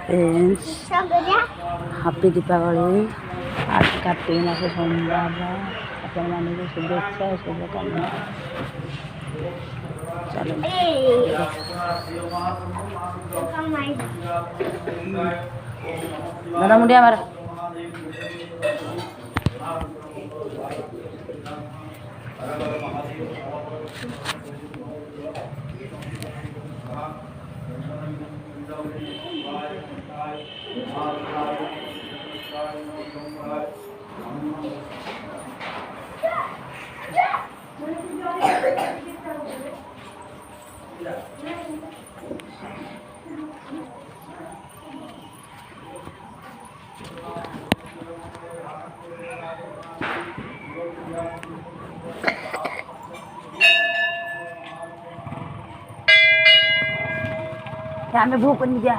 Friends happy Deepawali. आज कार्तिक मास सोमवार आपको शुभेच्छा शुभकामना। चलो दादा मुंडिया मार हमें भूख नहीं दिया।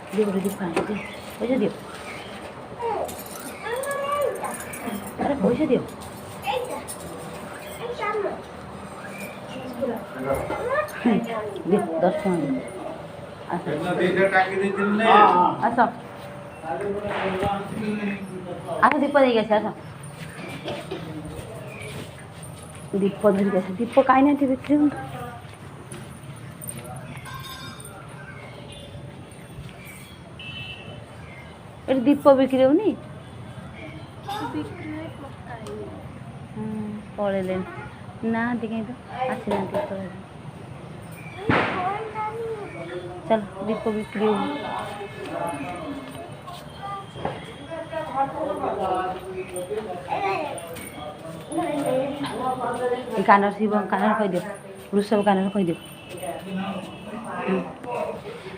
Dia udah depan aja. Aja dia. Ada pojok dia. Dia dashman. Asal. Asal. Asal dippo দিয়ে গেছে asal. দীপ দিয়ে গেছে। দীপ কাই না বিক্রি হলো। এটা দীপ বিক্রি হয়নি পড়েলেন না দেখে তো আছে না দীপ চল দীপ বিক্রি এই কানার শিবম কানার খাই দিও রুসব কানার খাই দিও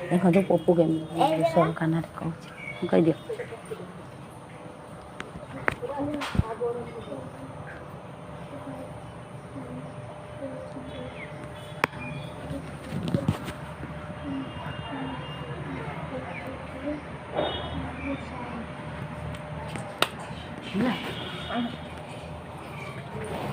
দেখো তো পপু কেমন রুসব কানার খাওয়াচ্ছে কই দিও